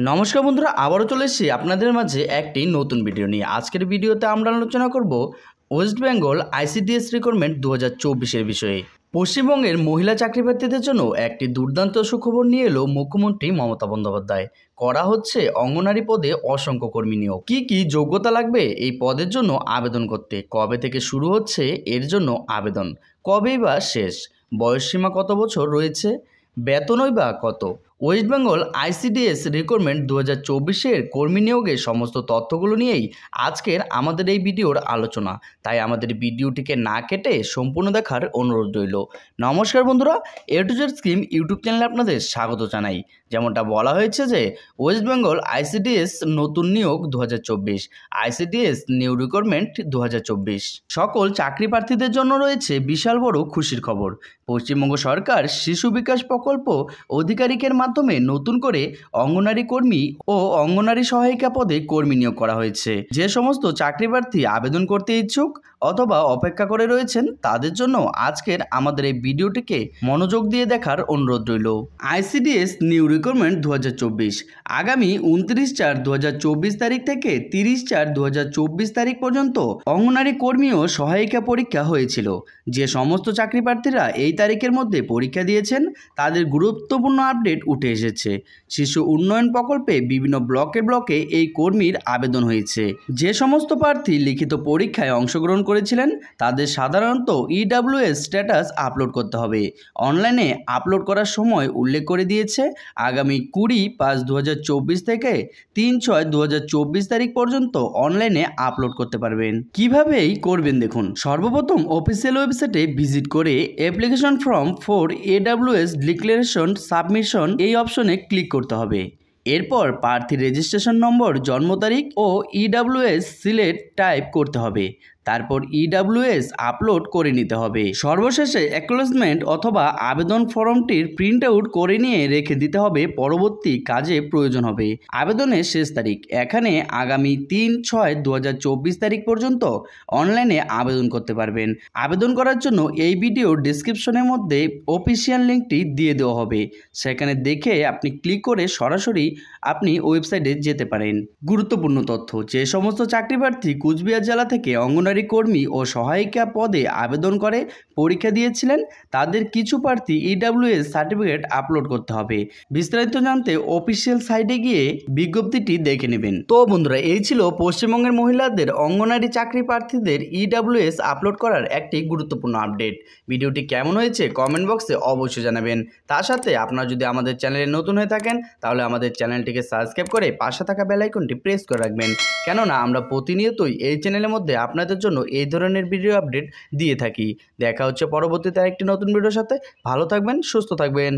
নমস্কার বন্ধুরা, আবারও চলে এসেছি আপনাদের মাঝে একটি নতুন ভিডিও নিয়ে। আজকের ভিডিওতে আমরা আলোচনা করব ওয়েস্ট বেঙ্গল আইসিডিএস রিক্রুটমেন্ট 2024-এর বিষয়ে। পশ্চিমবঙ্গের মহিলা চাকরি প্রার্থীদের জন্য একটি দুর্দান্ত সুখবর নিয়ে এলো মুখ্যমন্ত্রী মমতা বন্দ্যোপাধ্যায়। করা হচ্ছে অঙ্গনারী পদে অসংখ্য কর্মী নিয়োগ। কি কি যোগ্যতা লাগবে এই পদের জন্য আবেদন করতে, কবে থেকে শুরু হচ্ছে এর জন্য আবেদন, কবেই বা শেষ, বয়সসীমা কত বছর রয়েছে, বেতনই বা কত। ওয়েস্ট বেঙ্গল আইসিডিএস রিক্রুটমেন্ট 2024-এর কর্মী নিয়োগের সমস্ত তথ্যগুলো নিয়েই আজকের আমাদের এই ভিডিওর আলোচনা। তাই আমাদের ভিডিওটিকে না কেটে সম্পূর্ণ দেখার অনুরোধ রইল। নমস্কার বন্ধুরা, এ টু জেড স্কিম ইউটিউব চ্যানেলে আপনাদের স্বাগত জানাই। যেমনটা বলা হয়েছে যে ওয়েস্ট বেঙ্গল আইসিডিএস নতুন নিয়োগ 2024, আইসিডিএস নিউ রিক্রুটমেন্ট 2024 সকল চাকরি প্রার্থীদের জন্য রয়েছে বিশাল বড় খুশির খবর। পশ্চিমবঙ্গ সরকার শিশু বিকাশ প্রকল্প অধিকারিকের মাধ্যমে নতুন করে অঙ্গনারী কর্মী ও অঙ্গনারী সহায়িকা পদে কর্মী নিয়োগ করা হয়েছে। যে সমস্ত চাকরি প্রার্থী আবেদন করতে ইচ্ছুক অথবা অপেক্ষা করে রয়েছেন তাদের জন্য আজকের আমাদের এই ভিডিওটিকে মনোযোগ দিয়ে দেখার অনুরোধ রইল। আইসিডিএস নিউ রিক্রুটমেন্ট 2024 আগামী 29/4/2024 তারিখ থেকে 30/4/2024 তারিখ পর্যন্ত অঙ্গনারী কর্মী ও সহায়িকা পরীক্ষা হয়েছিল। যে সমস্ত চাকরি প্রার্থীরা এই তারিখের মধ্যে পরীক্ষা দিয়েছেন তাদের গুরুত্বপূর্ণ আপডেট উঠে এসেছে। শিশু উন্নয়ন প্রকল্পে বিভিন্ন ব্লকে এই কর্মীর আবেদন হয়েছে। যে সমস্ত প্রার্থী লিখিত পরীক্ষায় অংশগ্রহণ করেছিলেন তাদের সাধারণত ইডব্লিউএস স্ট্যাটাস আপলোড করতে হবে। অনলাইনে আপলোড করার সময় উল্লেখ করে দিয়েছে আগামী 20/5/2024 থেকে 3/6/2024 তারিখ পর্যন্ত অনলাইনে আপলোড করতে পারবেন। কিভাবে এই করবেন দেখুন। সর্বপ্রথম অফিসিয়াল ওয়েবসাইটে ভিজিট করে application form for AWS declaration submission এই অপশনে ক্লিক করতে হবে। এরপর প্রার্থীর রেজিস্ট্রেশন নম্বর, জন্ম তারিখ ও ইডব্লিউএস সিলেট টাইপ করতে হবে। তারপর ইডব্লিউএস আপলোড করে নিতে হবে। সর্বশেষে অ্যাকনোলেজমেন্ট অথবা আবেদন ফর্মটির প্রিন্ট আউট করে নিয়ে রেখে দিতে হবে, পরবর্তী কাজে প্রয়োজন হবে। আবেদনের শেষ তারিখ এখানে আগামী 3/6/2024 তারিখ পর্যন্ত অনলাইনে আবেদন করতে পারবেন। আবেদন করার জন্য এই ভিডিও ডিসক্রিপশনের মধ্যে অফিসিয়াল লিঙ্কটি দিয়ে দেওয়া হবে, সেখানে দেখে আপনি ক্লিক করে সরাসরি আপনি ওয়েবসাইটে যেতে পারেন। গুরুত্বপূর্ণ তথ্য, যে সমস্ত চাকরি প্রার্থী কুচবিহার জেলা থেকে অঙ্গনারী কর্মী ও সহায়িকা পদে আবেদন করে পরীক্ষা দিয়েছিলেন তাদের কিছু প্রার্থী ইডব্লিউএস সার্টিফিকেট আপলোড করতে হবে। বিস্তারিত জানতে অফিসিয়াল সাইটে গিয়ে বিজ্ঞপ্তিটি দেখে নেবেন। তো বন্ধুরা, এই ছিল পশ্চিমবঙ্গের মহিলাদের অঙ্গনারী চাকরি প্রার্থীদের ইডব্লিউএস আপলোড করার একটি গুরুত্বপূর্ণ আপডেট। ভিডিওটি কেমন হয়েছে কমেন্ট বক্সে অবশ্যই জানাবেন। তার সাথে আপনারা যদি আমাদের চ্যানেলে নতুন হয়ে থাকেন তাহলে আমাদের চ্যানেলটিকে সাবস্ক্রাইব করে পাশে থাকা বেল আইকনটি প্রেস করে রাখবেন, কেননা আমরা প্রতিনিয়তই এই চ্যানেলের মধ্যে আপনাদের জন্য এই ধরনের ভিডিও আপডেট দিয়ে থাকি। দেখা হচ্ছে পরবর্তীতে আরেকটি নতুন ভিডিওর সাথে। ভালো থাকবেন, সুস্থ থাকবেন।